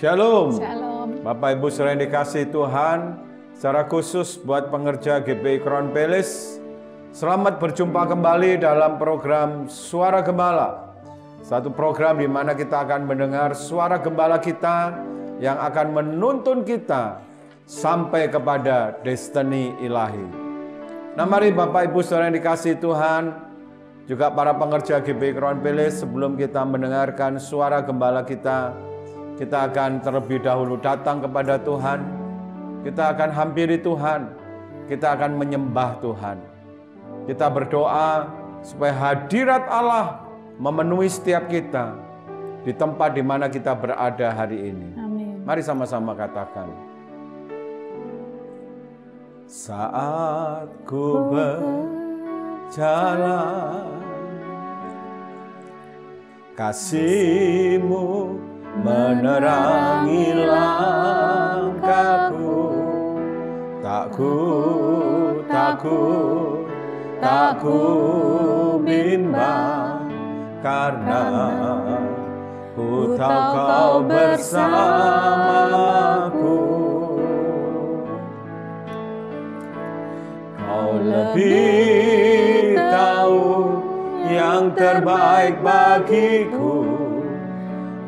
Shalom. Shalom. Bapak Ibu saudara yang dikasihi Tuhan, secara khusus buat pengerja GPI Crown Palace, selamat berjumpa kembali dalam program Suara Gembala. Satu program di mana kita akan mendengar suara gembala kita yang akan menuntun kita sampai kepada destiny ilahi. Nah, mari Bapak Ibu saudara yang dikasihi Tuhan, juga para pengerja GPI Crown Palace, sebelum kita mendengarkan suara gembala kita akan terlebih dahulu datang kepada Tuhan. Kita akan hampiri Tuhan. Kita akan menyembah Tuhan. Kita berdoa supaya hadirat Allah memenuhi setiap kita di tempat di mana kita berada hari ini. Amin. Mari sama-sama katakan. Saat ku berjalan, kasih-Mu menerangi langkahku. Tak ku bimbang, karena ku tahu Kau bersamaku. Kau lebih tahu yang terbaik bagiku.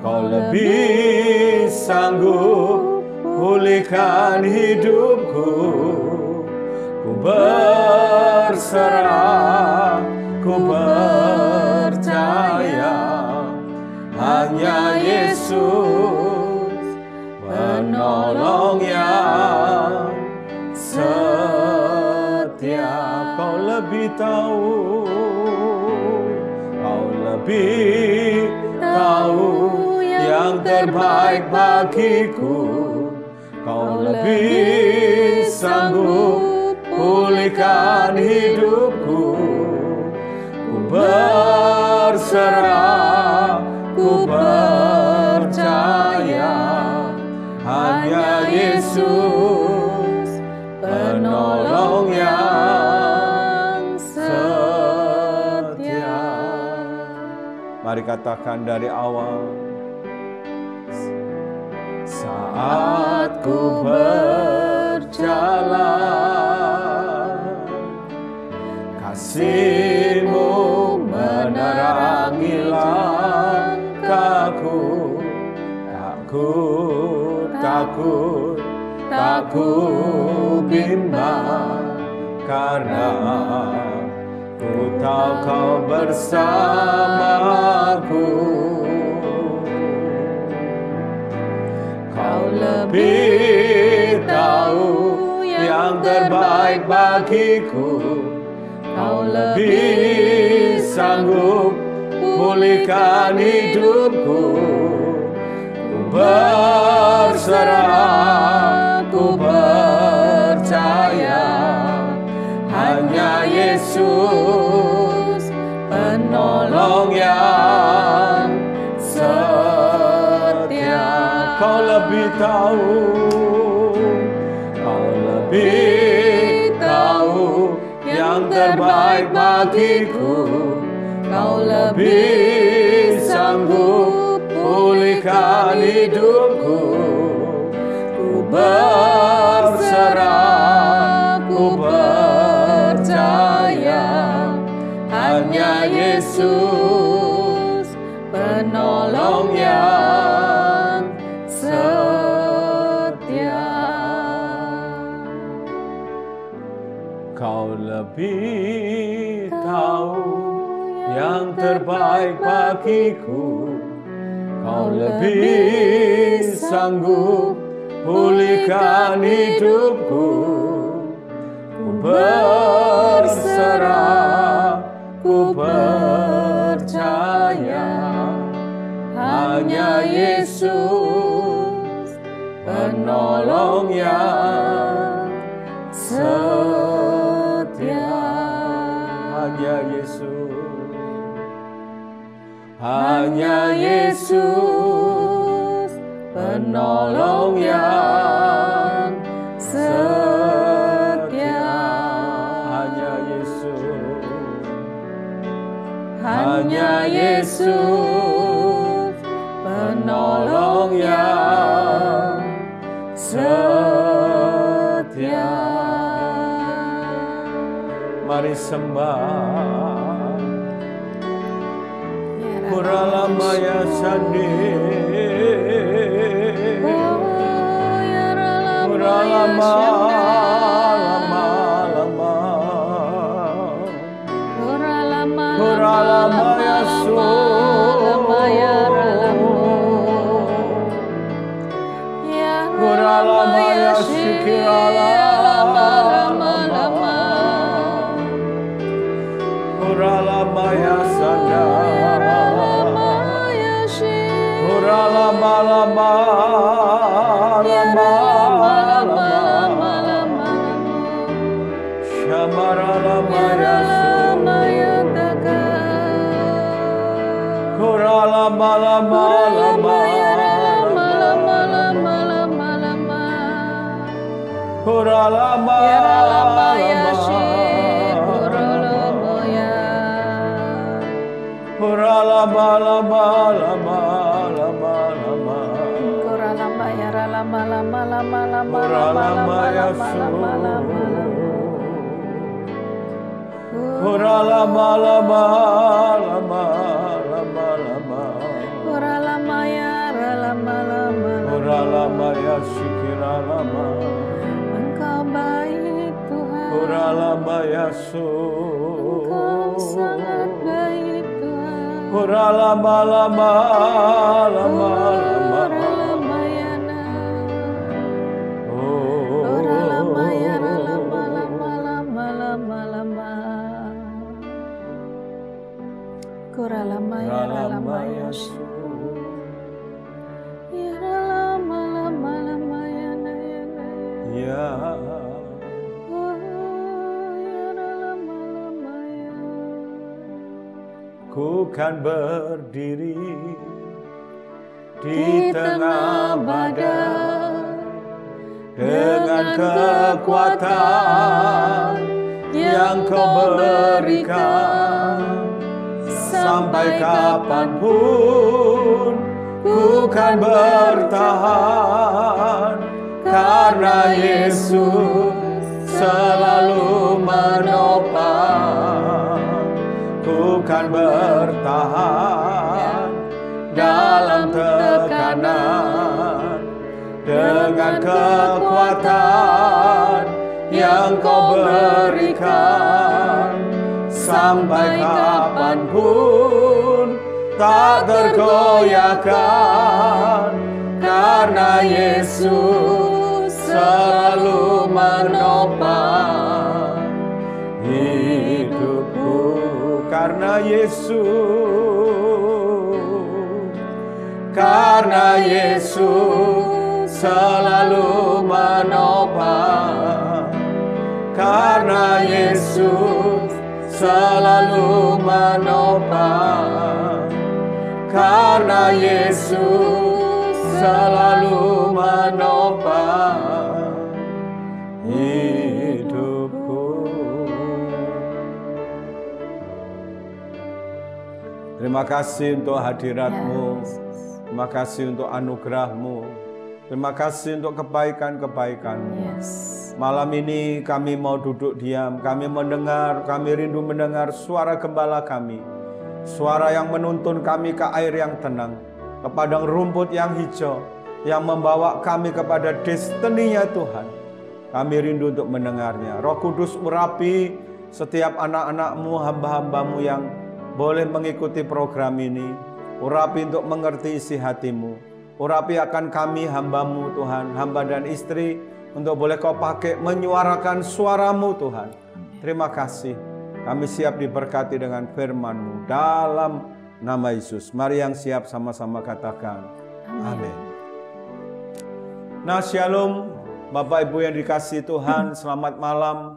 Kau lebih sanggup pulihkan hidupku. Ku berserah, ku percaya, hanya Yesus penolong yang setia. Kau lebih tahu, Kau lebih tahu yang terbaik bagiku. Kau lebih sanggup pulihkan hidupku. Ku berserah, ku percaya, hanya Yesus penolong yang setia. Mari katakan dari awal. Saat ku berjalan, kasih-Mu menerangi langkahku. Tak ku bimbang, karena ku tahu Kau bersamaku. Kau lebih tahu yang terbaik bagiku. Kau lebih sanggup pulihkan hidupku. Ku berserah, ku percaya, hanya Yesus penolong yang setia. Kau lebih tahu, Kau lebih tahu yang terbaik bagiku. Kau lebih sanggup pulihkan hidupku. Ku berserah, ku percaya, hanya Yesus penolong yang setia. Kau lebih tahu yang terbaik bagiku. Kau lebih sanggup pulihkan hidupku. Ku berserah, ku percaya, hanya Yesus penolong yang setia. Hanya Yesus, hanya Yesus penolong yang setia. Hanya Yesus, hanya Yesus penolong yang setia. Mari sembah. Muralamaya Sandi, Muralama lama lama, Muralama Yasu, Muralama Yasikirala, Muralama Yasanda, Muralama lama lama lama, Shamaralama Yasu, Muralama lama lama, Muralama Muralama lama lama lama lama, Muralama ya lama lama lama lama, Muralama Yasu, Muralama lama lama lama lama, Muralama ya lama lama, Muralama Yasikira lama. Engkau baik Tuhan, Muralama Yasu, Engkau sangat baik Tuhan, Muralama lama lama lama, Muralama ya na, Muralama ya lama lama lama lama lama, Muralama ya lama Yasu, ya lama lama lama ya na ya na ya. Ku kan berdiri di tengah badai dengan kekuatan yang Kau berikan. Sampai kapanpun ku kan bertahan, karena Yesus selalu menopang. Ku kan bertahan dalam tekanan dengan kekuatan yang Kau berikan. Sampai kapanpun tak tergoyahkan, karena Yesus selalu menopang hidupku. Karena Yesus selalu menopang, karena Yesus selalu menopang, karena Yesus selalu menopang hidupku. Terima kasih untuk hadirat-Mu, terima kasih untuk anugerah-Mu, terima kasih untuk kebaikan-kebaikan-Mu. Malam ini kami mau duduk diam, kami mendengar, kami rindu mendengar suara gembala kami. Suara yang menuntun kami ke air yang tenang, ke padang rumput yang hijau, yang membawa kami kepada destininya Tuhan. Kami rindu untuk mendengarnya. Roh Kudus urapi setiap anak-anak-Mu, hamba-hamba-Mu yang boleh mengikuti program ini. Urapi untuk mengerti isi hati-Mu. Urapi akan kami hamba-Mu Tuhan, hamba dan istri, untuk boleh Kau pakai menyuarakan suara-Mu Tuhan. Terima kasih. Kami siap diberkati dengan firman-Mu dalam nama Yesus. Mari yang siap sama-sama katakan amin. Nah, shalom Bapak Ibu yang dikasihi Tuhan, selamat malam.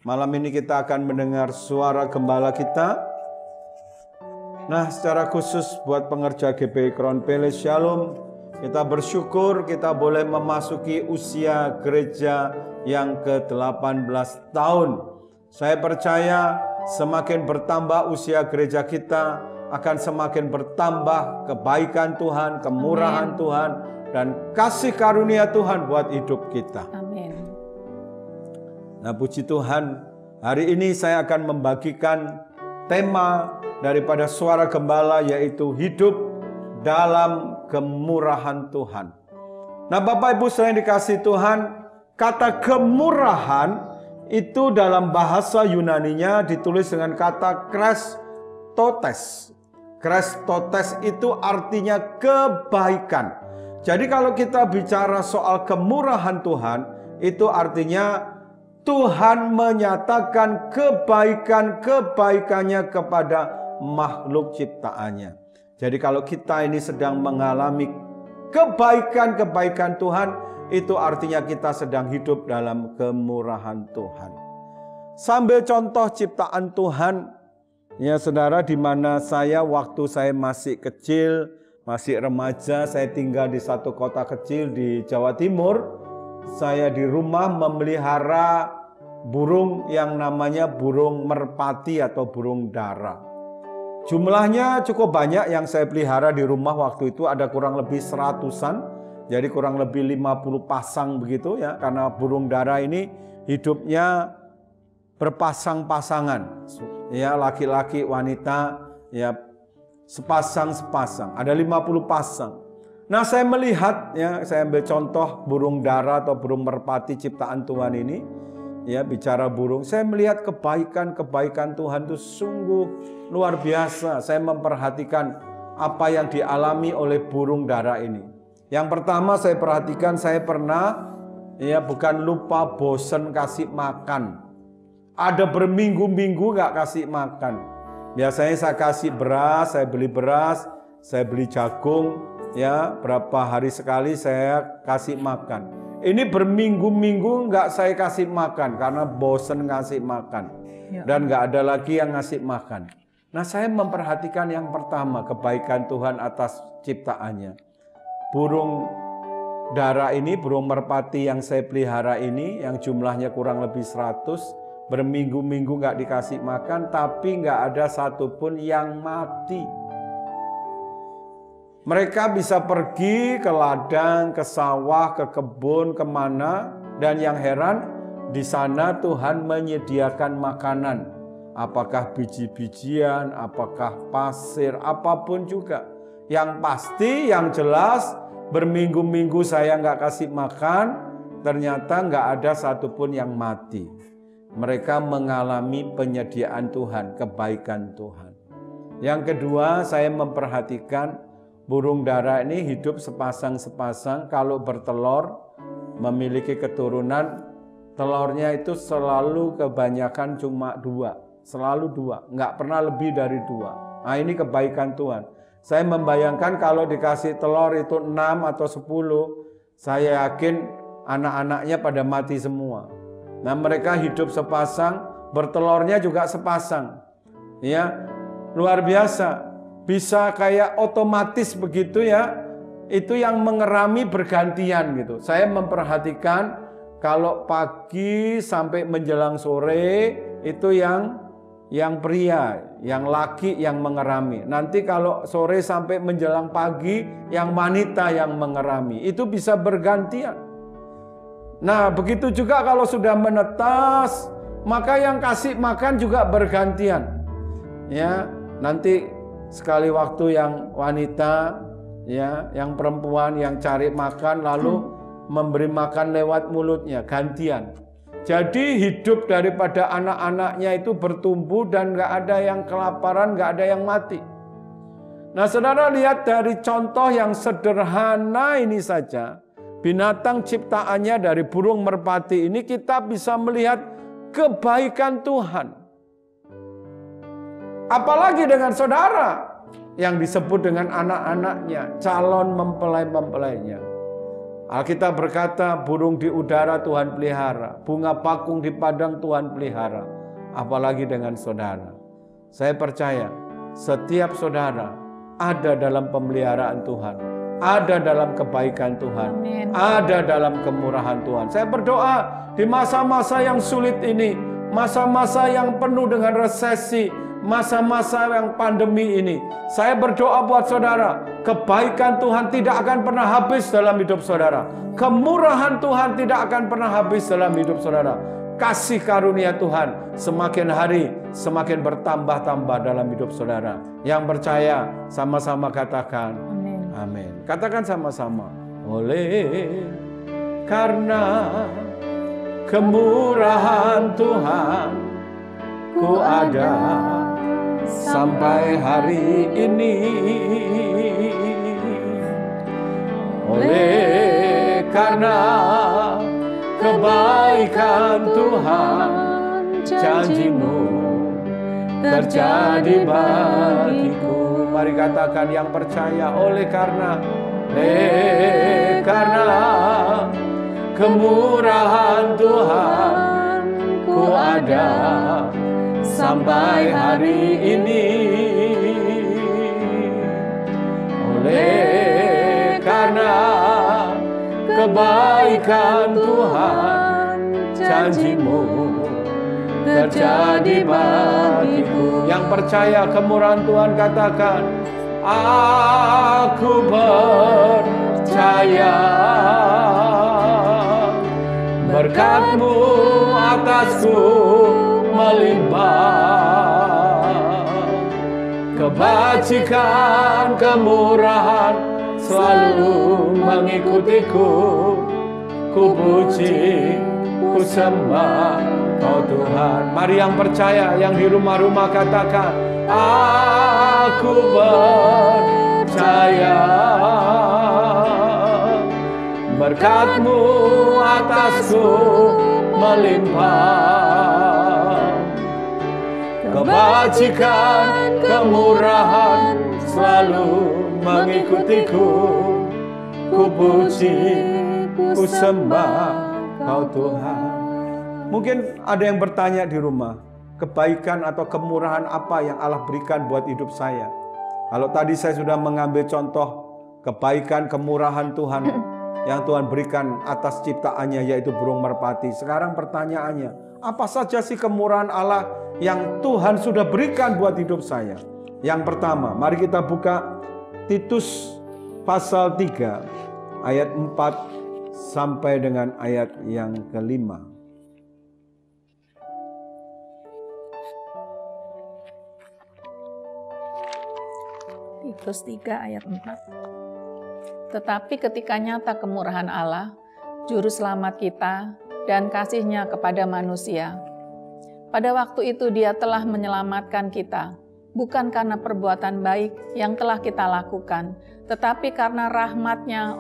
Malam ini kita akan mendengar suara gembala kita. Nah, secara khusus buat pengerja GBI Crown Palace, shalom. Kita bersyukur kita boleh memasuki usia gereja yang ke-18 tahun. Saya percaya semakin bertambah usia gereja kita, akan semakin bertambah kebaikan Tuhan, kemurahan Tuhan, dan kasih karunia Tuhan buat hidup kita. Amin. Nah, puji Tuhan, hari ini saya akan membagikan tema daripada Suara Gembala, yaitu hidup dalam kemurahan Tuhan. Nah, Bapak Ibu saya yang dikasihi Tuhan, kata kemurahan itu dalam bahasa Yunaninya ditulis dengan kata Christotes. Christotes itu artinya kebaikan. Jadi kalau kita bicara soal kemurahan Tuhan, itu artinya Tuhan menyatakan kebaikan-kebaikannya kepada makhluk ciptaannya. Jadi kalau kita ini sedang mengalami kebaikan-kebaikan Tuhan, itu artinya kita sedang hidup dalam kemurahan Tuhan. Sambil contoh ciptaan Tuhan, ya saudara, di mana saya waktu saya masih kecil, masih remaja, saya tinggal di satu kota kecil di Jawa Timur. Saya di rumah memelihara burung yang namanya burung merpati atau burung dara. Jumlahnya cukup banyak yang saya pelihara di rumah waktu itu, ada kurang lebih 100-an. Jadi kurang lebih 50 pasang begitu ya, karena burung dara ini hidupnya berpasang-pasangan. Ya, laki-laki, wanita, ya sepasang-sepasang. Ada 50 pasang. Nah, saya melihat ya, saya ambil contoh burung dara atau burung merpati ciptaan Tuhan ini. Ya, bicara burung, saya melihat kebaikan-kebaikan Tuhan itu sungguh luar biasa. Saya memperhatikan apa yang dialami oleh burung dara ini. Yang pertama saya perhatikan, saya pernah ya bukan lupa bosen kasih makan. Ada berminggu-minggu gak kasih makan. Biasanya saya kasih beras, saya beli jagung, ya berapa hari sekali saya kasih makan. Ini berminggu-minggu gak saya kasih makan karena bosen kasih makan. Dan gak ada lagi yang ngasih makan. Nah, saya memperhatikan yang pertama, kebaikan Tuhan atas ciptaannya. Burung dara ini, burung merpati yang saya pelihara ini, yang jumlahnya kurang lebih 100, berminggu-minggu gak dikasih makan, tapi gak ada satupun yang mati. Mereka bisa pergi ke ladang, ke sawah, ke kebun, kemana, dan yang heran, di sana Tuhan menyediakan makanan. Apakah biji-bijian, apakah pasir, apapun juga. Yang pasti, yang jelas, berminggu-minggu saya nggak kasih makan, ternyata nggak ada satupun yang mati. Mereka mengalami penyediaan Tuhan, kebaikan Tuhan. Yang kedua, saya memperhatikan burung dara ini hidup sepasang-sepasang. Kalau bertelur, memiliki keturunan, telurnya itu selalu kebanyakan cuma 2. Selalu 2, nggak pernah lebih dari 2. Nah, ini kebaikan Tuhan. Saya membayangkan kalau dikasih telur itu 6 atau 10, saya yakin anak-anaknya pada mati semua. Nah, mereka hidup sepasang, bertelurnya juga sepasang. Ya, luar biasa. Bisa kayak otomatis begitu ya. Itu yang mengerami bergantian gitu. Saya memperhatikan kalau pagi sampai menjelang sore itu yang pria, yang laki yang mengerami. Nanti kalau sore sampai menjelang pagi, yang wanita yang mengerami. Itu bisa bergantian. Nah, begitu juga kalau sudah menetas, maka yang kasih makan juga bergantian. Ya, nanti sekali waktu yang wanita, ya, yang perempuan yang cari makan lalu memberi makan lewat mulutnya, gantian. Jadi hidup daripada anak-anaknya itu bertumbuh dan gak ada yang kelaparan, gak ada yang mati. Nah, saudara lihat dari contoh yang sederhana ini saja, binatang ciptaannya dari burung merpati ini, kita bisa melihat kebaikan Tuhan. Apalagi dengan saudara yang disebut dengan anak-anaknya, calon mempelai-mempelainya. Alkitab berkata, burung di udara Tuhan pelihara, bunga pakung di padang Tuhan pelihara. Apalagi dengan saudara. Saya percaya, setiap saudara ada dalam pemeliharaan Tuhan, ada dalam kebaikan Tuhan, Amin. Ada dalam kemurahan Tuhan. Saya berdoa di masa-masa yang sulit ini, masa-masa yang penuh dengan resesi, masa-masa yang pandemi ini, saya berdoa buat saudara, kebaikan Tuhan tidak akan pernah habis dalam hidup saudara. Kemurahan Tuhan tidak akan pernah habis dalam hidup saudara. Kasih karunia Tuhan semakin hari semakin bertambah-tambah dalam hidup saudara. Yang percaya sama-sama katakan amin. Amin. Katakan sama-sama. Oleh karena kemurahan Tuhan ku ada sampai hari ini. Oleh karena kebaikan Tuhan, janji-Mu terjadi bagiku. Mari katakan yang percaya, oleh karena kemurahan Tuhan ku ada sampai hari ini. Oleh karena kebaikan Tuhan, janji-Mu terjadi bagiku. Yang percaya kemurahan Tuhan katakan, aku percaya berkat-Mu atasku melimpah, kebajikan kemurahan selalu mengikutiku. Ku puji, ku sembah Kau Tuhan. Mari yang percaya, yang di rumah-rumah katakan, aku percaya berkat-Mu atasku melimpah, kebajikan kemurahan selalu mengikutiku. Ku puji, ku sembah Kau Tuhan. Mungkin ada yang bertanya di rumah, kebaikan atau kemurahan apa yang Allah berikan buat hidup saya? Kalau tadi saya sudah mengambil contoh kebaikan, kemurahan Tuhan yang Tuhan berikan atas ciptaannya, yaitu burung merpati. Sekarang pertanyaannya, apa saja sih kemurahan Allah yang Tuhan sudah berikan buat hidup saya? Yang pertama, mari kita buka Titus pasal 3 ayat 4 sampai dengan ayat yang ke-5. Titus 3 ayat 4. Tetapi ketika nyata kemurahan Allah, juru selamat kita dan kasih-Nya kepada manusia, pada waktu itu Dia telah menyelamatkan kita, bukan karena perbuatan baik yang telah kita lakukan, tetapi karena rahmat-Nya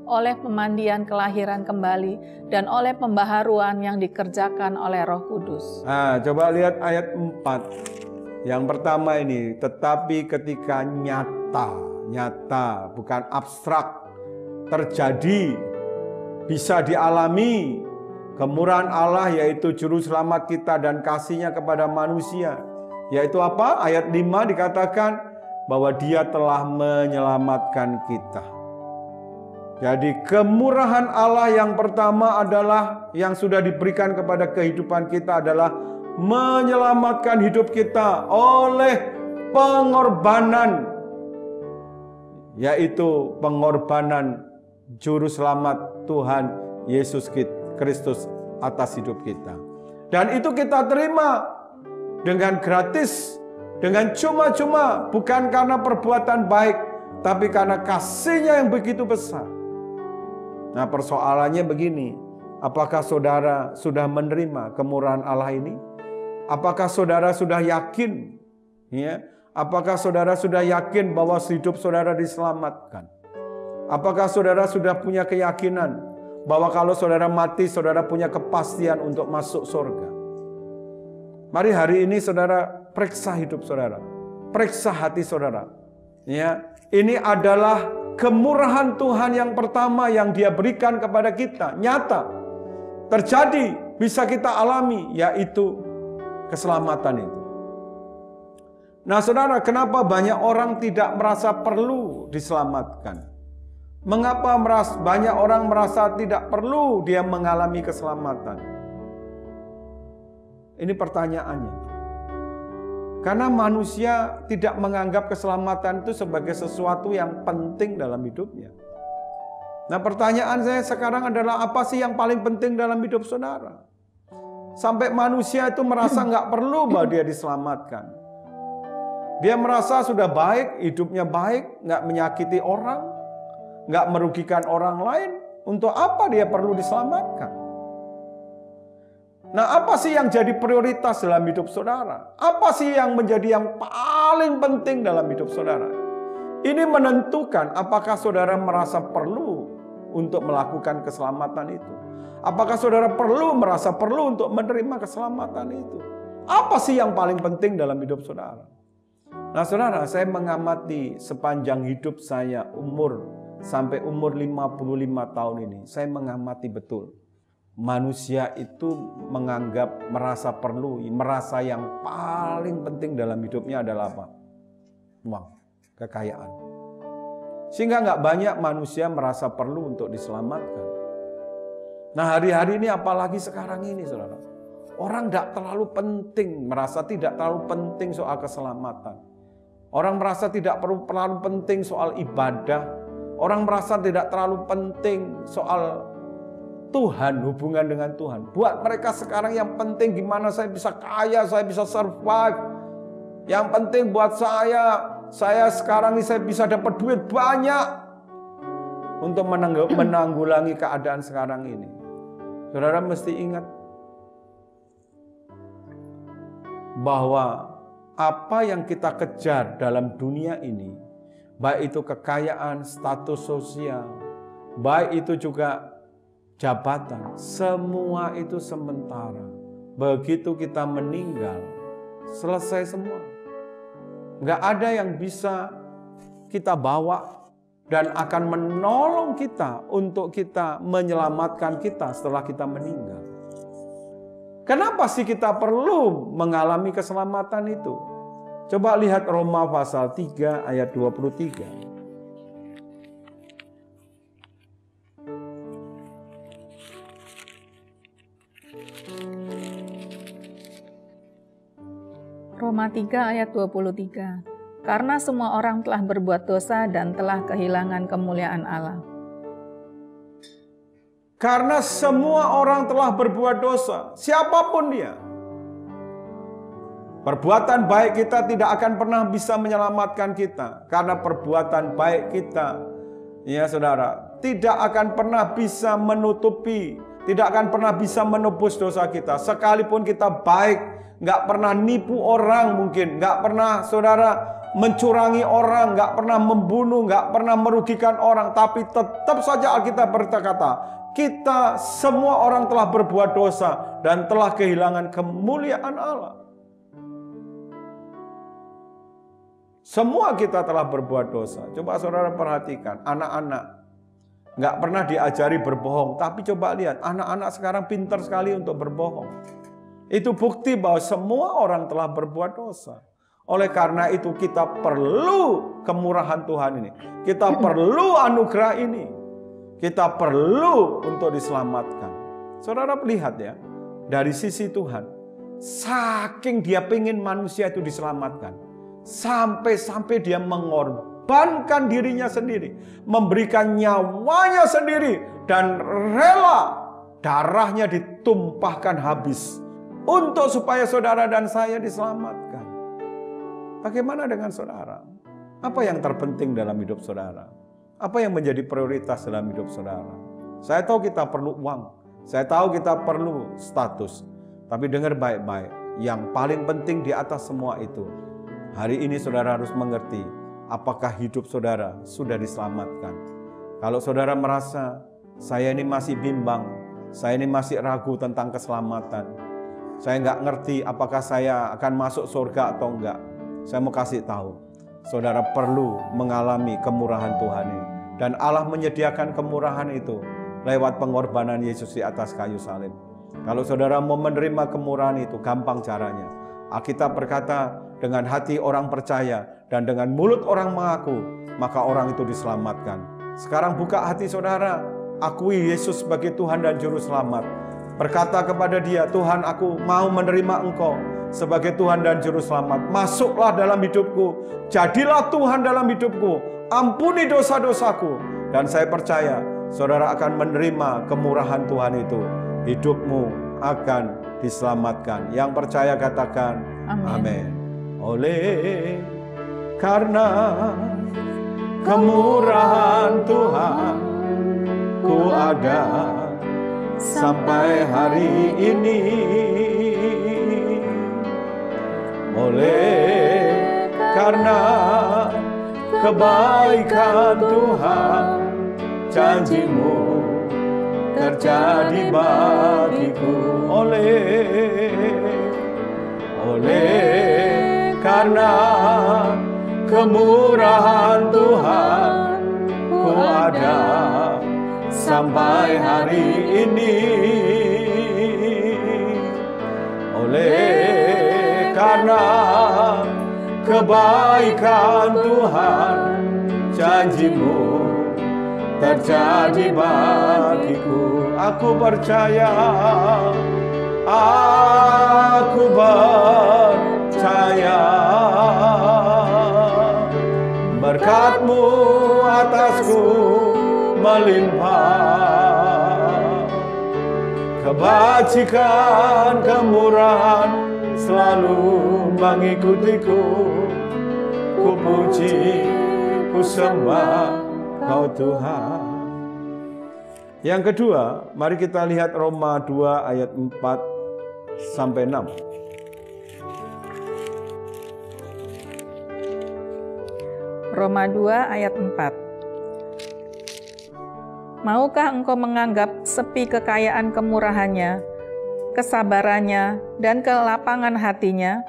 oleh pemandian kelahiran kembali dan oleh pembaharuan yang dikerjakan oleh Roh Kudus. Nah, coba lihat ayat 4. Yang pertama ini, tetapi ketika nyata, bukan abstrak, terjadi, bisa dialami kemurahan Allah, yaitu juru selamat kita dan kasih-Nya kepada manusia. Yaitu apa? Ayat 5 dikatakan bahwa Dia telah menyelamatkan kita. Jadi kemurahan Allah yang pertama adalah yang sudah diberikan kepada kehidupan kita adalah menyelamatkan hidup kita oleh pengorbanan, yaitu pengorbanan juru selamat Tuhan Yesus Kristus atas hidup kita. Dan itu kita terima dengan gratis, dengan cuma-cuma, bukan karena perbuatan baik, tapi karena kasih-Nya yang begitu besar. Nah, persoalannya begini, apakah saudara sudah menerima kemurahan Allah ini? Apakah saudara sudah yakin? Ya, apakah saudara sudah yakin bahwa hidup saudara diselamatkan? Apakah saudara sudah punya keyakinan bahwa kalau saudara mati, saudara punya kepastian untuk masuk surga? Mari hari ini saudara periksa hidup saudara, periksa hati saudara. Ya, ini adalah kemurahan Tuhan yang pertama yang Dia berikan kepada kita, nyata, terjadi, bisa kita alami, yaitu keselamatan itu. Nah saudara, kenapa banyak orang tidak merasa perlu diselamatkan? Mengapa banyak orang merasa tidak perlu dia mengalami keselamatan? Ini pertanyaannya. Karena manusia tidak menganggap keselamatan itu sebagai sesuatu yang penting dalam hidupnya. Nah, pertanyaan saya sekarang adalah, apa sih yang paling penting dalam hidup saudara? Sampai manusia itu merasa nggak perlu bahwa dia diselamatkan. Dia merasa sudah baik, hidupnya baik, nggak menyakiti orang, nggak merugikan orang lain. Untuk apa dia perlu diselamatkan? Nah, apa sih yang jadi prioritas dalam hidup saudara? Apa sih yang menjadi yang paling penting dalam hidup saudara? Ini menentukan apakah saudara merasa perlu untuk melakukan keselamatan itu. Apakah saudara merasa perlu untuk menerima keselamatan itu? Apa sih yang paling penting dalam hidup saudara? Nah, saudara, saya mengamati sepanjang hidup saya sampai umur 55 tahun ini. Saya mengamati betul. Manusia itu merasa perlu, merasa yang paling penting dalam hidupnya adalah apa? Uang, kekayaan. Sehingga nggak banyak manusia merasa perlu untuk diselamatkan. Nah, hari-hari ini apalagi sekarang ini, saudara. Orang tidak terlalu penting, merasa tidak terlalu penting soal keselamatan. Orang merasa tidak terlalu penting soal ibadah. Orang merasa tidak terlalu penting soal Tuhan, hubungan dengan Tuhan. Buat mereka sekarang yang penting gimana saya bisa kaya, saya bisa survive. Yang penting buat saya sekarang ini saya bisa dapat duit banyak untuk menanggulangi keadaan sekarang ini. Saudara mesti ingat bahwa apa yang kita kejar dalam dunia ini, baik itu kekayaan, status sosial, baik itu juga jabatan, semua itu sementara. Begitu kita meninggal, selesai semua. Nggak ada yang bisa kita bawa dan akan menolong kita untuk kita menyelamatkan kita setelah kita meninggal. Kenapa sih kita perlu mengalami keselamatan itu? Coba lihat Roma pasal 3 ayat 23. Roma 3 ayat 23. Karena semua orang telah berbuat dosa dan telah kehilangan kemuliaan Allah. Karena semua orang telah berbuat dosa, siapapun dia. Perbuatan baik kita tidak akan pernah bisa menyelamatkan kita. Karena perbuatan baik kita, ya saudara, tidak akan pernah bisa menutupi, tidak akan pernah bisa menebus dosa kita. Sekalipun kita baik, nggak pernah nipu orang mungkin, nggak pernah saudara mencurangi orang, nggak pernah membunuh, nggak pernah merugikan orang, tapi tetap saja Alkitab berkata, kita semua orang telah berbuat dosa dan telah kehilangan kemuliaan Allah. Semua kita telah berbuat dosa. Coba saudara perhatikan, anak-anak nggak pernah diajari berbohong, tapi coba lihat, anak-anak sekarang pintar sekali untuk berbohong. Itu bukti bahwa semua orang telah berbuat dosa. Oleh karena itu kita perlu kemurahan Tuhan ini. Kita perlu anugerah ini. Kita perlu untuk diselamatkan. Saudara lihat ya, dari sisi Tuhan, saking dia pengen manusia itu diselamatkan, sampai-sampai dia mengorbankan dirinya sendiri, memberikan nyawanya sendiri, dan rela darahnya ditumpahkan habis untuk supaya saudara dan saya diselamatkan. Bagaimana dengan saudara? Apa yang terpenting dalam hidup saudara? Apa yang menjadi prioritas dalam hidup saudara? Saya tahu kita perlu uang. Saya tahu kita perlu status. Tapi dengar baik-baik. Yang paling penting di atas semua itu, hari ini saudara harus mengerti apakah hidup saudara sudah diselamatkan. Kalau saudara merasa saya ini masih bimbang, saya ini masih ragu tentang keselamatan, saya nggak ngerti apakah saya akan masuk surga atau enggak. Saya mau kasih tahu, saudara perlu mengalami kemurahan Tuhan ini. Dan Allah menyediakan kemurahan itu lewat pengorbanan Yesus di atas kayu salib. Kalau saudara mau menerima kemurahan itu, gampang caranya. Alkitab berkata, dengan hati orang percaya dan dengan mulut orang mengaku, maka orang itu diselamatkan. Sekarang buka hati saudara, akui Yesus sebagai Tuhan dan Juru Selamat. Berkata kepada dia, Tuhan, aku mau menerima Engkau sebagai Tuhan dan Juru Selamat. Masuklah dalam hidupku, jadilah Tuhan dalam hidupku, ampuni dosa-dosaku. Dan saya percaya saudara akan menerima kemurahan Tuhan itu. Hidupmu akan diselamatkan. Yang percaya katakan amin. Oleh karena kemurahan Tuhan ku ada sampai hari ini, oleh karena kebaikan Tuhan, janji-Mu terjadi bagiku. Oleh karena kemurahan Tuhan ku ada sampai hari ini, oleh karena kebaikan Tuhan, janji-Mu terjadi bagiku. Aku percaya, berkat-Mu atasku melimpah, kebajikan kemurahan selalu mengikutiku. Ku puji, ku sembah Kau Tuhan. Yang kedua, mari kita lihat Roma 2 ayat 4 sampai 6. Roma 2 ayat 4. Maukah engkau menganggap sepi kekayaan kemurahannya, kesabarannya, dan kelapangan hatinya?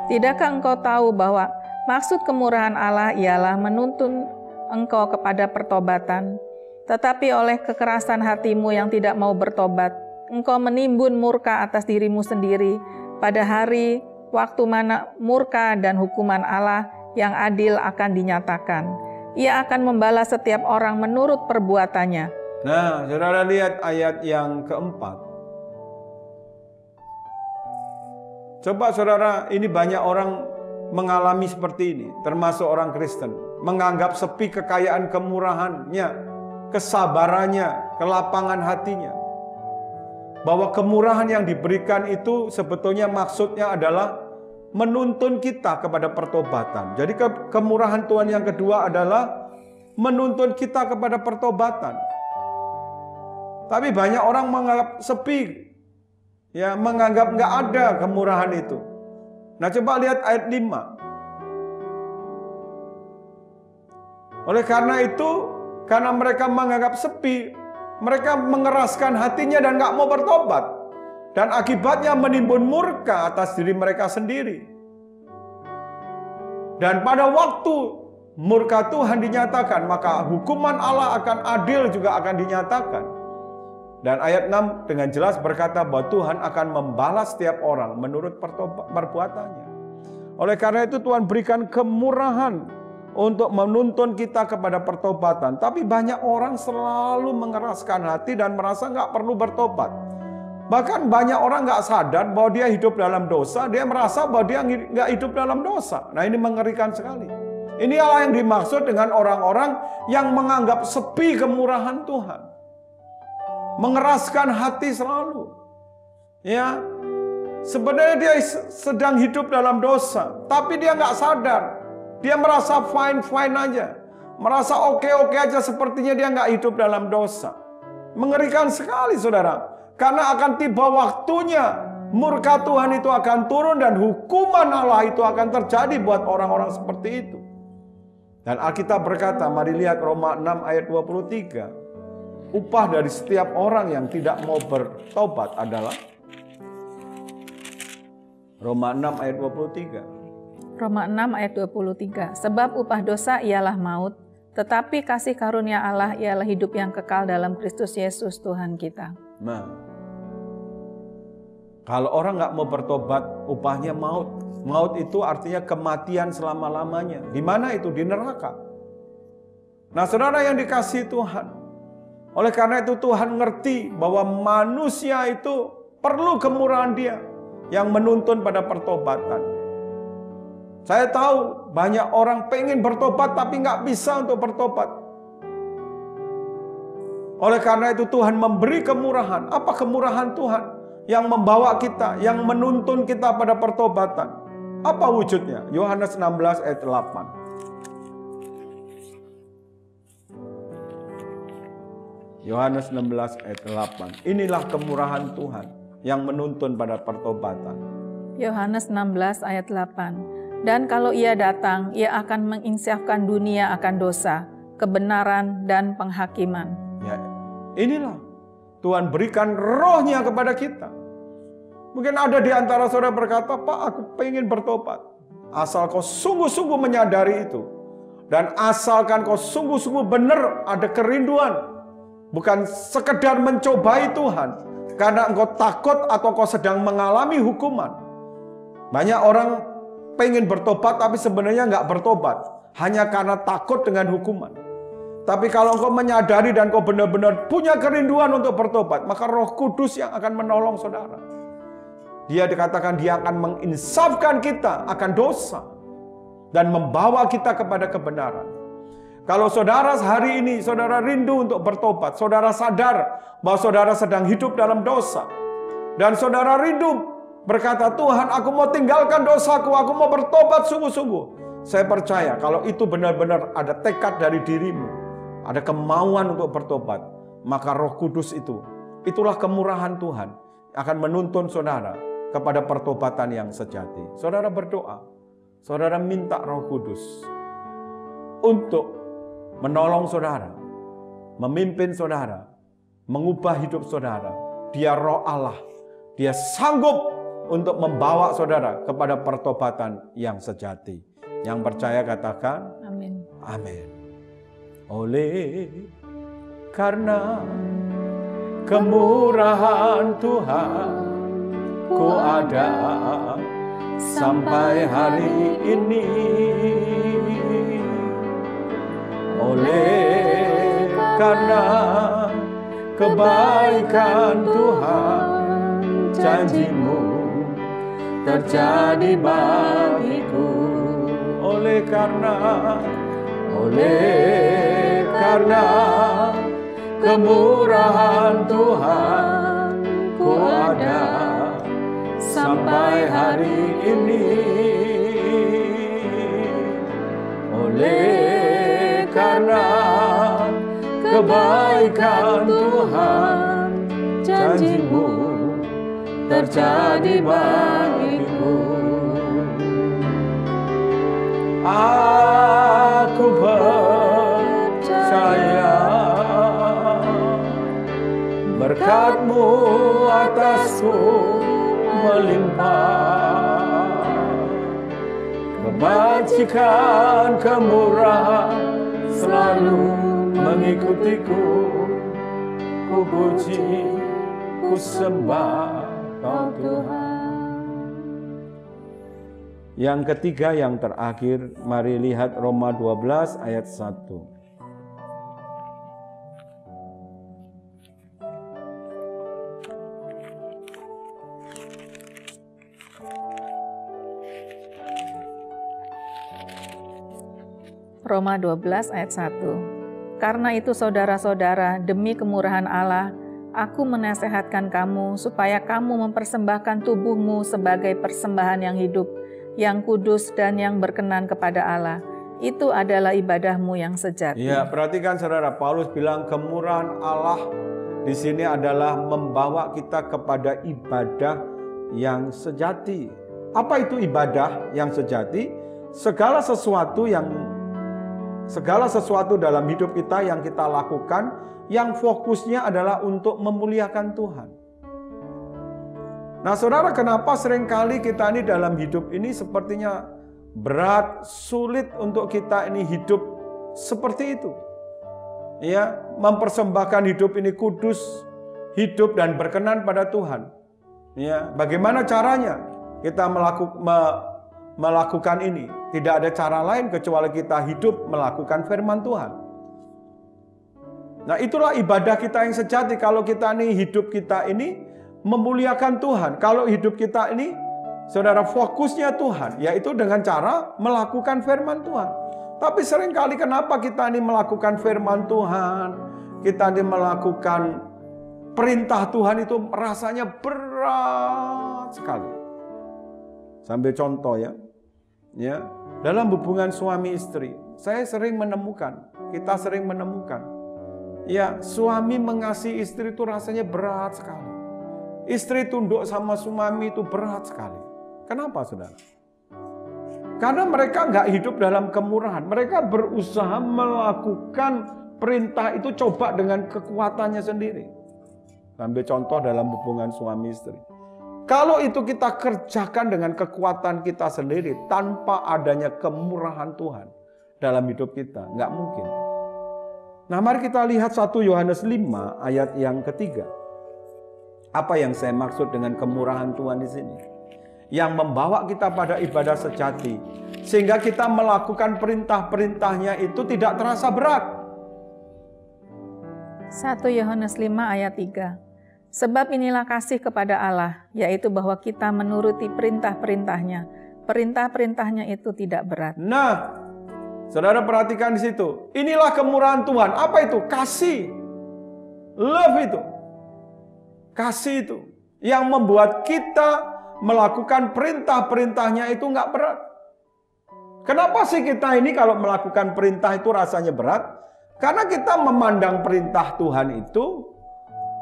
Tidakkah engkau tahu bahwa maksud kemurahan Allah ialah menuntun engkau kepada pertobatan? Tetapi oleh kekerasan hatimu yang tidak mau bertobat, engkau menimbun murka atas dirimu sendiri pada hari waktu mana murka dan hukuman Allah yang adil akan dinyatakan. Ia akan membalas setiap orang menurut perbuatannya. Nah, saudara lihat ayat yang keempat. Coba saudara, ini banyak orang mengalami seperti ini, termasuk orang Kristen. Menganggap sepi kekayaan kemurahannya, kesabarannya, kelapangan hatinya. Bahwa kemurahan yang diberikan itu sebetulnya maksudnya adalah menuntun kita kepada pertobatan. Jadi kemurahan Tuhan yang kedua adalah menuntun kita kepada pertobatan. Tapi banyak orang menganggap sepi, ya, menganggap nggak ada kemurahan itu. Nah, coba lihat ayat 5. Oleh karena itu, karena mereka menganggap sepi, mereka mengeraskan hatinya dan nggak mau bertobat. Dan akibatnya menimbun murka atas diri mereka sendiri. Dan pada waktu murka Tuhan dinyatakan, maka hukuman Allah akan adil juga akan dinyatakan. Dan ayat 6 dengan jelas berkata bahwa Tuhan akan membalas setiap orang menurut perbuatannya. Oleh karena itu Tuhan berikan kemurahan untuk menuntun kita kepada pertobatan. Tapi banyak orang selalu mengeraskan hati dan merasa nggak perlu bertobat. Bahkan banyak orang nggak sadar bahwa dia hidup dalam dosa, dia merasa bahwa dia nggak hidup dalam dosa. Nah, ini mengerikan sekali. Inilah yang dimaksud dengan orang-orang yang menganggap sepi kemurahan Tuhan. Mengeraskan hati selalu. Ya, sebenarnya dia sedang hidup dalam dosa, tapi dia nggak sadar. Dia merasa fine-fine aja. Merasa oke-oke aja, sepertinya dia nggak hidup dalam dosa. Mengerikan sekali, saudara. Karena akan tiba waktunya murka Tuhan itu akan turun dan hukuman Allah itu akan terjadi buat orang-orang seperti itu. Dan Alkitab berkata, mari lihat Roma 6 ayat 23. Upah dari setiap orang yang tidak mau bertobat adalah Roma 6 ayat 23. Roma 6 ayat 23. Sebab upah dosa ialah maut, tetapi kasih karunia Allah ialah hidup yang kekal dalam Kristus Yesus Tuhan kita. Nah, kalau orang nggak mau bertobat, upahnya maut. Maut itu artinya kematian selama-lamanya. Di mana itu? Di neraka. Nah, saudara yang dikasihi Tuhan, oleh karena itu Tuhan ngerti bahwa manusia itu perlu kemurahan Dia. yang menuntun pada pertobatan. Saya tahu banyak orang pengen bertobat tapi nggak bisa untuk bertobat. Oleh karena itu Tuhan memberi kemurahan. Apa kemurahan Tuhan? Yang membawa kita, yang menuntun kita pada pertobatan. Apa wujudnya? Yohanes 16 ayat 8. Yohanes 16 ayat 8. Inilah kemurahan Tuhan yang menuntun pada pertobatan. Yohanes 16 ayat 8. Dan kalau ia datang, ia akan menginsafkan dunia akan dosa, kebenaran, dan penghakiman. Ya, inilah Tuhan berikan rohnya kepada kita. Mungkin ada di antara saudara berkata, Pak, aku pengen bertobat. Asal kau sungguh-sungguh menyadari itu. Dan asalkan kau sungguh-sungguh benar ada kerinduan. Bukan sekedar mencobai Tuhan. Karena engkau takut atau kau sedang mengalami hukuman. Banyak orang pengen bertobat tapi sebenarnya nggak bertobat. Hanya karena takut dengan hukuman. Tapi kalau engkau menyadari dan kau benar-benar punya kerinduan untuk bertobat, maka Roh Kudus yang akan menolong saudara. Dia dikatakan dia akan menginsafkan kita akan dosa. Dan membawa kita kepada kebenaran. Kalau saudara hari ini, saudara rindu untuk bertobat, saudara sadar bahwa saudara sedang hidup dalam dosa. Dan saudara rindu berkata, Tuhan aku mau tinggalkan dosaku, aku mau bertobat sungguh-sungguh. Saya percaya kalau itu benar-benar ada tekad dari dirimu, ada kemauan untuk bertobat, maka Roh Kudus itulah kemurahan Tuhan, akan menuntun saudara kepada pertobatan yang sejati. Saudara berdoa, saudara minta Roh Kudus untuk menolong saudara, memimpin saudara, mengubah hidup saudara. Dia Roh Allah, dia sanggup untuk membawa saudara kepada pertobatan yang sejati. Yang percaya katakan, Amin. Amin. Oleh karena kemurahan Tuhan, ku ada sampai hari ini. Oleh karena kebaikan Tuhan, janji-Mu terjadi bagiku. Oleh karena kemurahan Tuhan, ku ada sampai hari ini. Oleh karena kebaikan Tuhan, janji-Mu terjadi bagiku. Aku percaya berkat-Mu atasku melimpah. Kebajikan, kemurahan selalu mengikutiku. Ku puji, ku sembah Kau Tuhan. Yang ketiga, yang terakhir, mari lihat Roma 12 ayat 1. Roma 12 ayat 1. Karena itu saudara-saudara, demi kemurahan Allah, aku menasehatkan kamu supaya kamu mempersembahkan tubuhmu sebagai persembahan yang hidup, yang kudus dan yang berkenan kepada Allah. Itu adalah ibadahmu yang sejati. Ya, perhatikan saudara, Paulus bilang kemurahan Allah di sini adalah membawa kita kepada ibadah yang sejati. Apa itu ibadah yang sejati? Segala sesuatu dalam hidup kita yang kita lakukan, yang fokusnya adalah untuk memuliakan Tuhan. Nah saudara, kenapa seringkali kita ini dalam hidup ini sepertinya berat, sulit untuk kita ini hidup seperti itu. Ya, mempersembahkan hidup ini kudus, hidup dan berkenan pada Tuhan. Ya, bagaimana caranya kita melakukan ini? Tidak ada cara lain kecuali kita hidup melakukan firman Tuhan. Nah, itulah ibadah kita yang sejati. Kalau kita ini hidup kita ini memuliakan Tuhan, kalau hidup kita ini Saudara, fokusnya Tuhan, yaitu dengan cara melakukan firman Tuhan. Tapi seringkali kenapa kita ini melakukan firman Tuhan, kita ini melakukan perintah Tuhan itu rasanya berat sekali. Sambil contoh ya, dalam hubungan suami istri, saya sering menemukan, kita sering menemukan, ya suami mengasihi istri itu rasanya berat sekali. Istri tunduk sama suami itu berat sekali. Kenapa saudara? Karena mereka nggak hidup dalam kemurahan. Mereka berusaha melakukan perintah itu coba dengan kekuatannya sendiri. Ambil contoh dalam hubungan suami istri. Kalau itu kita kerjakan dengan kekuatan kita sendiri tanpa adanya kemurahan Tuhan dalam hidup kita, nggak mungkin. Nah, mari kita lihat 1 Yohanes 5 ayat yang ketiga. Apa yang saya maksud dengan kemurahan Tuhan di sini? Yang membawa kita pada ibadah sejati, sehingga kita melakukan perintah-perintahnya itu tidak terasa berat. 1 Yohanes 5 ayat 3. Sebab inilah kasih kepada Allah, yaitu bahwa kita menuruti perintah-perintahnya. Perintah-perintahnya itu tidak berat. Nah, saudara perhatikan di situ. Inilah kemurahan Tuhan. Apa itu? Kasih. Love itu. Kasih itu. Yang membuat kita melakukan perintah-perintahnya itu nggak berat. Kenapa sih kita ini kalau melakukan perintah itu rasanya berat? Karena kita memandang perintah Tuhan itu,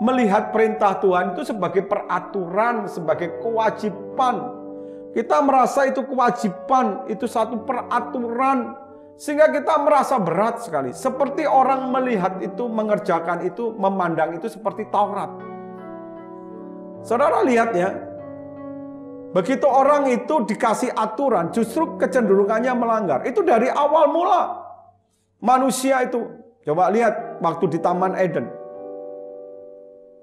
melihat perintah Tuhan itu sebagai peraturan, sebagai kewajiban. Kita merasa itu kewajiban, itu satu peraturan, sehingga kita merasa berat sekali. Seperti orang melihat itu, mengerjakan itu, memandang itu seperti Taurat. Saudara lihat ya, begitu orang itu dikasih aturan, justru kecenderungannya melanggar. Itu dari awal mula. Manusia itu, coba lihat waktu di Taman Eden.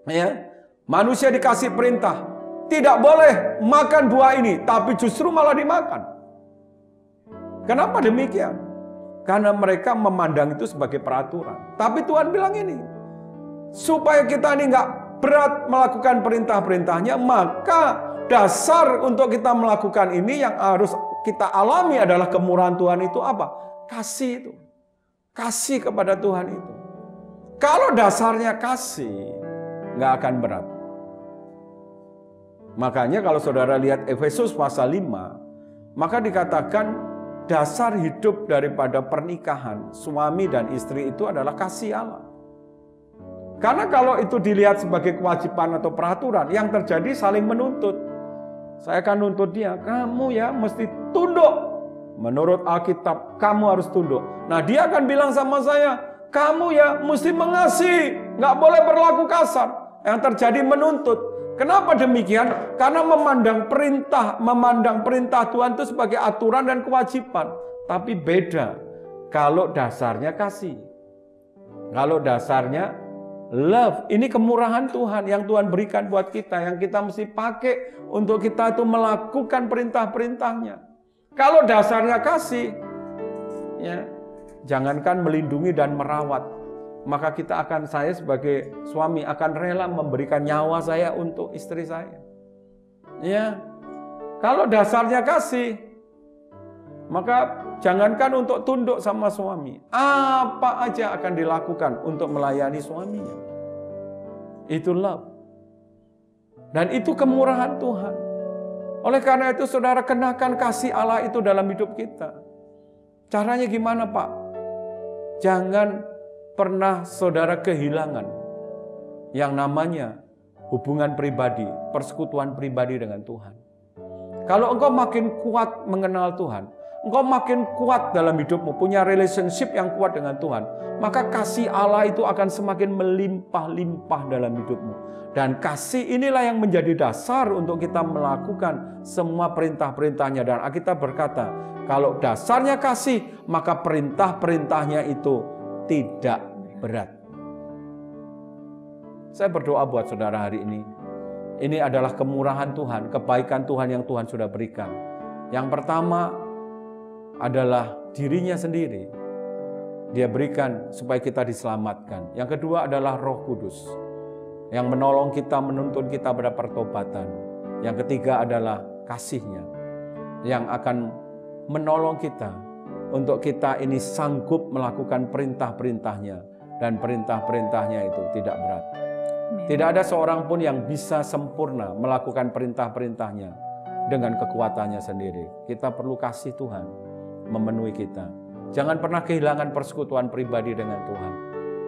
Ya, manusia dikasih perintah, tidak boleh makan buah ini, tapi justru malah dimakan. Kenapa demikian? Karena mereka memandang itu sebagai peraturan. Tapi Tuhan bilang ini, supaya kita ini nggak berat melakukan perintah-perintahnya, maka dasar untuk kita melakukan ini yang harus kita alami adalah kemurahan Tuhan itu apa? Kasih itu. Kasih kepada Tuhan itu. Kalau dasarnya kasih, nggak akan berat. Makanya kalau saudara lihat Efesus pasal 5, maka dikatakan dasar hidup daripada pernikahan suami dan istri itu adalah kasih Allah. Karena kalau itu dilihat sebagai kewajiban atau peraturan, yang terjadi saling menuntut. Saya akan nuntut dia, kamu ya mesti tunduk. Menurut Alkitab, kamu harus tunduk. Nah, dia akan bilang sama saya, kamu ya mesti mengasihi, nggak boleh berlaku kasar. Yang terjadi menuntut. Kenapa demikian? Karena memandang perintah Tuhan itu sebagai aturan dan kewajiban. Tapi beda kalau dasarnya kasih. Kalau dasarnya love. Ini kemurahan Tuhan yang Tuhan berikan buat kita, yang kita mesti pakai untuk kita itu melakukan perintah-perintahnya. Kalau dasarnya kasih, ya, jangankan melindungi dan merawat, maka saya sebagai suami akan rela memberikan nyawa saya untuk istri saya. Ya, kalau dasarnya kasih, maka jangankan untuk tunduk sama suami, apa aja akan dilakukan untuk melayani suaminya. Itu love. Dan itu kemurahan Tuhan. Oleh karena itu saudara, kenakan kasih Allah itu dalam hidup kita. Caranya gimana, Pak? Jangan pernah saudara kehilangan yang namanya hubungan pribadi, persekutuan pribadi dengan Tuhan. Kalau engkau makin kuat mengenal Tuhan, engkau makin kuat dalam hidupmu, punya relationship yang kuat dengan Tuhan, maka kasih Allah itu akan semakin melimpah-limpah dalam hidupmu. Dan kasih inilah yang menjadi dasar untuk kita melakukan semua perintah-perintahnya. Dan Alkitab berkata, kalau dasarnya kasih, maka perintah-perintahnya itu tidak berat. Saya berdoa buat saudara hari ini. Ini adalah kemurahan Tuhan, kebaikan Tuhan yang Tuhan sudah berikan. Yang pertama adalah dirinya sendiri. Dia berikan supaya kita diselamatkan. Yang kedua adalah Roh Kudus yang menolong kita, menuntun kita pada pertobatan. Yang ketiga adalah kasih-Nya yang akan menolong kita untuk kita ini sanggup melakukan perintah-perintah-Nya, dan perintah-perintah-Nya itu tidak berat. Tidak ada seorang pun yang bisa sempurna melakukan perintah-perintah-Nya dengan kekuatannya sendiri. Kita perlu kasih Tuhan memenuhi kita. Jangan pernah kehilangan persekutuan pribadi dengan Tuhan.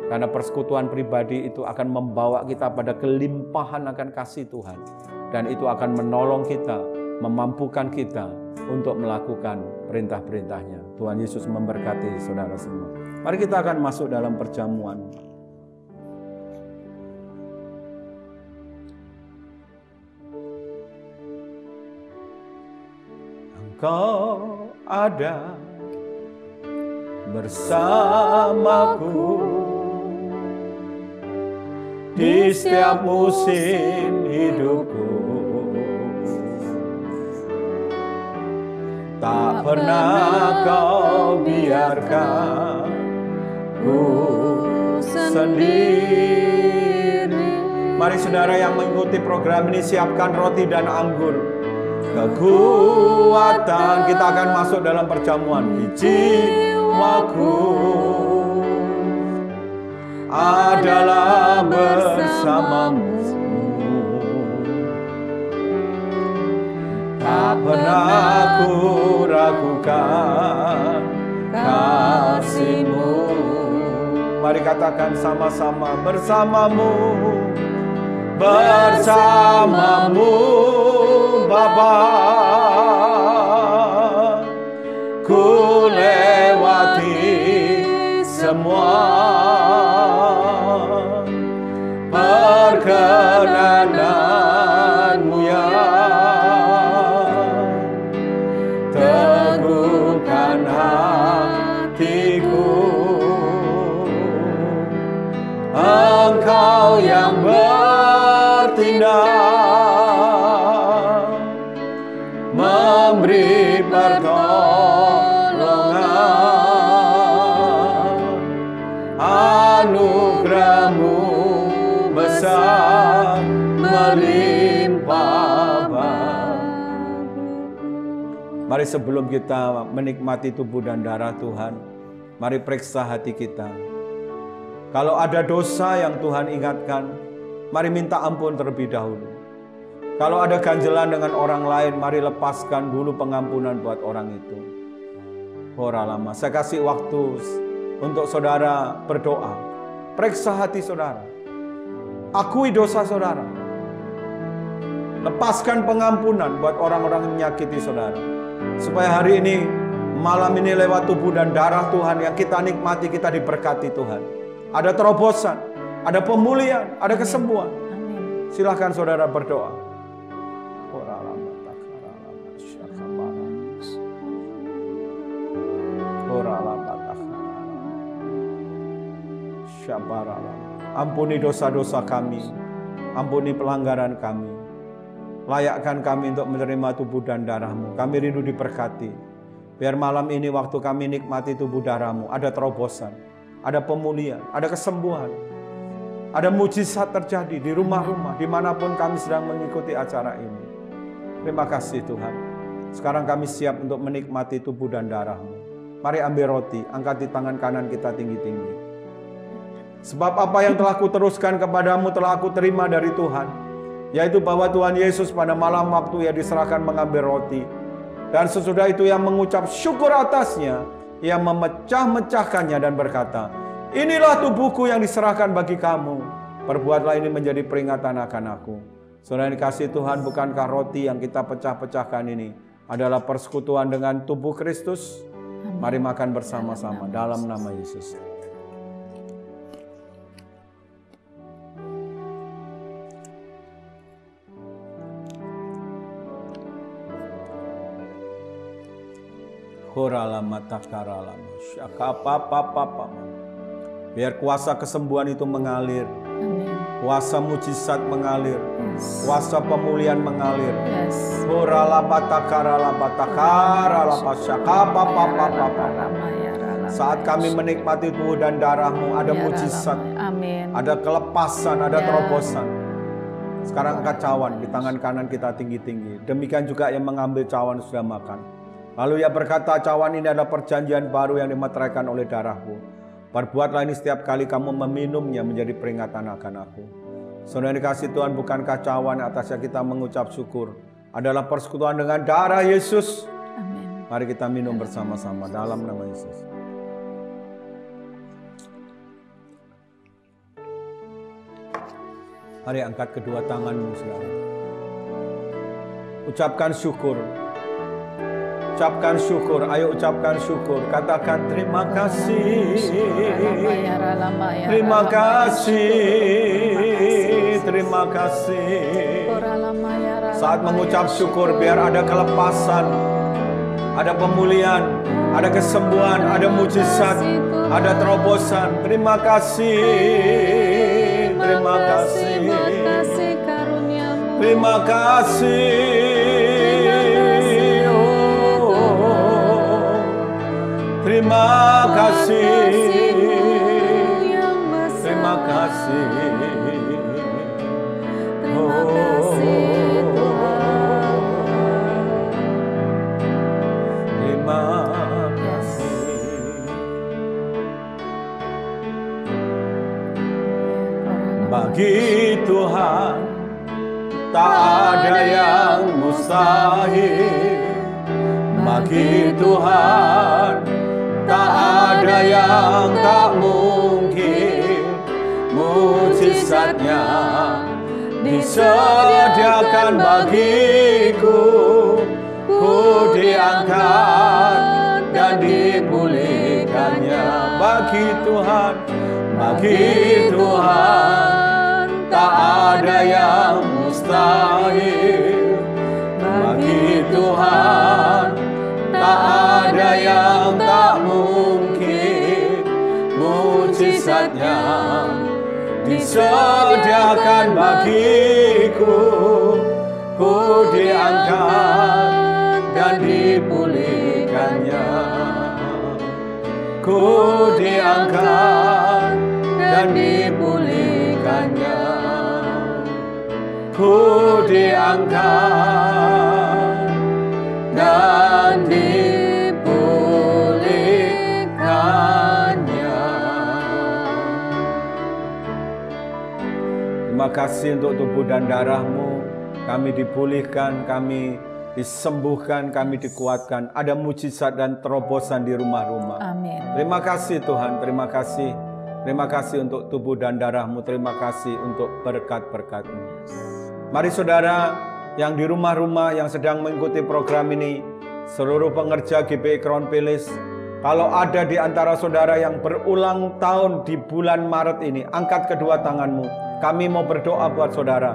Karena persekutuan pribadi itu akan membawa kita pada kelimpahan akan kasih Tuhan. Dan itu akan menolong kita, memampukan kita untuk melakukan perintah-perintah-Nya. Tuhan Yesus memberkati saudara semua. Mari kita akan masuk dalam perjamuan. Engkau ada bersamaku di setiap musim hidupku. Tak pernah kau biarkan ku sendiri. Mari saudara yang mengikuti program ini, siapkan roti dan anggur. Kekuatan, kita akan masuk dalam perjamuan. Di jiwaku adalah bersamamu. Tak pernah ku ragukan kasih-Mu. Mari katakan sama-sama, bersamamu, bersamamu Bapa, ku lewati semua perkenanan-Mu yang teguhkan hatiku. Engkau yang bertindak, memberi pertolongan, anugerah-Mu besar melimpah bagi. Mari sebelum kita menikmati tubuh dan darah Tuhan, mari periksa hati kita. Kalau ada dosa yang Tuhan ingatkan, mari minta ampun terlebih dahulu. Kalau ada ganjelan dengan orang lain, mari lepaskan dulu pengampunan buat orang itu. Ora lama, saya kasih waktu untuk saudara berdoa. Periksa hati saudara. Akui dosa saudara. Lepaskan pengampunan buat orang-orang yang menyakiti saudara. Supaya hari ini, malam ini lewat tubuh dan darah Tuhan yang kita nikmati, kita diberkati Tuhan. Ada terobosan, ada pemulihan, ada kesembuhan. Silahkan saudara berdoa. Ampuni dosa-dosa kami, ampuni pelanggaran kami. Layakkan kami untuk menerima tubuh dan darah-Mu. Kami rindu diberkati. Biar malam ini waktu kami nikmati tubuh darah-Mu, ada terobosan, ada pemulihan, ada kesembuhan, ada mujizat terjadi di rumah-rumah, dimanapun kami sedang mengikuti acara ini. Terima kasih Tuhan. Sekarang kami siap untuk menikmati tubuh dan darah-Mu. Mari ambil roti, angkati tangan kanan kita tinggi-tinggi. Sebab apa yang telah kuteruskan kepadamu telah aku terima dari Tuhan, yaitu bahwa Tuhan Yesus pada malam waktu Ia diserahkan mengambil roti, dan sesudah itu Ia mengucap syukur atasnya, Ia memecah-mecahkannya dan berkata, inilah tubuhku yang diserahkan bagi kamu. Perbuatlah ini menjadi peringatan akan aku. Saudara yang dikasihi Tuhan, bukankah roti yang kita pecah-pecahkan ini adalah persekutuan dengan tubuh Kristus? Mari makan bersama-sama dalam nama Yesus. Biar kuasa kesembuhan itu mengalir. Kuasa mujizat mengalir. Kuasa pemulihan mengalir. Saat kami menikmati tubuh dan darah-Mu, ada mujizat, ada kelepasan, ada terobosan. Sekarang angkat cawan di tangan kanan kita tinggi-tinggi. Demikian juga yang mengambil cawan sudah makan. Lalu ia berkata, cawan ini adalah perjanjian baru yang dimeteraikan oleh darahku. Perbuatlah ini setiap kali kamu meminumnya menjadi peringatan akan aku. Saudara dikasih Tuhan, bukankah cawan atasnya kita mengucap syukur adalah persekutuan dengan darah Yesus? Amin. Mari kita minum bersama-sama dalam nama Yesus. Mari angkat kedua tanganmu, saudara. Ucapkan syukur. Ucapkan syukur. Ayo ucapkan syukur. Katakan terima kasih. Terima kasih. Terima kasih. Saat mengucap syukur, biar ada kelepasan, ada pemulihan, ada kesembuhan, ada mujizat, ada terobosan. Terima kasih. Terima kasih. Terima kasih. Oh, terima kasih. Terima kasih. Oh, terima kasih. Bagi Tuhan tak ada yang mustahil. Bagi Tuhan tak ada yang tak mungkin. Mujizatnya disediakan bagiku. Ku diangkat dan dipulihkannya. Bagi Tuhan tak ada yang mustahil. Bagi Tuhan tak ada yang tak mungkin. Mujizatnya disediakan bagiku. Ku diangkat dan dipulihkannya. Ku diangkat dan dipulihkannya. Ku diangkat dan dipulihkannya. Terima kasih untuk tubuh dan darahmu. Kami dipulihkan, kami disembuhkan, kami dikuatkan. Ada mujizat dan terobosan di rumah-rumah. Amin. Terima kasih Tuhan, terima kasih. Terima kasih untuk tubuh dan darahmu. Terima kasih untuk berkat-berkat-Mu. Mari saudara yang di rumah-rumah yang sedang mengikuti program ini, seluruh pengerja GBI Crown Palace, kalau ada di antara saudara yang berulang tahun di bulan Maret ini, angkat kedua tanganmu. Kami mau berdoa buat saudara.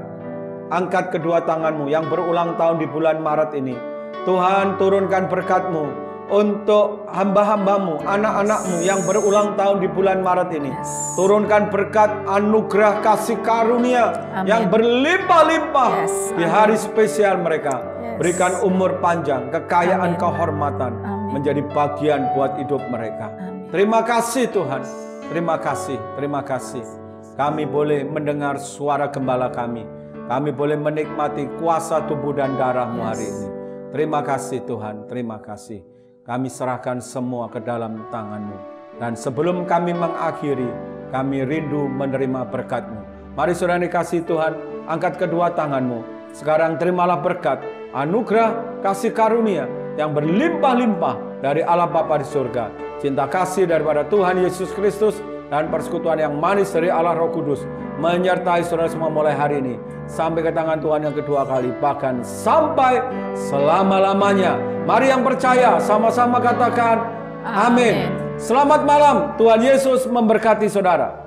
Angkat kedua tanganmu yang berulang tahun di bulan Maret ini. Tuhan, turunkan berkat-Mu untuk hamba-hambamu, anak-anakmu yang berulang tahun di bulan Maret ini. Turunkan berkat, anugerah, kasih karunia yang berlimpah-limpah di hari spesial mereka. Berikan umur panjang, kekayaan, kehormatan menjadi bagian buat hidup mereka. Terima kasih Tuhan. Terima kasih, terima kasih. Kami boleh mendengar suara gembala kami. Kami boleh menikmati kuasa tubuh dan darah-Mu hari ini. Terima kasih Tuhan, terima kasih. Kami serahkan semua ke dalam tangan-Mu. Dan sebelum kami mengakhiri, kami rindu menerima berkat-Mu. Mari saudara dikasih Tuhan, angkat kedua tangan-Mu. Sekarang terimalah berkat, anugerah, kasih karunia yang berlimpah-limpah dari Allah Bapa di surga. Cinta kasih daripada Tuhan Yesus Kristus dan persekutuan yang manis dari Allah Roh Kudus menyertai saudara semua mulai hari ini sampai ke tangan Tuhan yang kedua kali, bahkan sampai selama-lamanya. Mari yang percaya sama-sama katakan amin. Selamat malam, Tuhan Yesus memberkati saudara.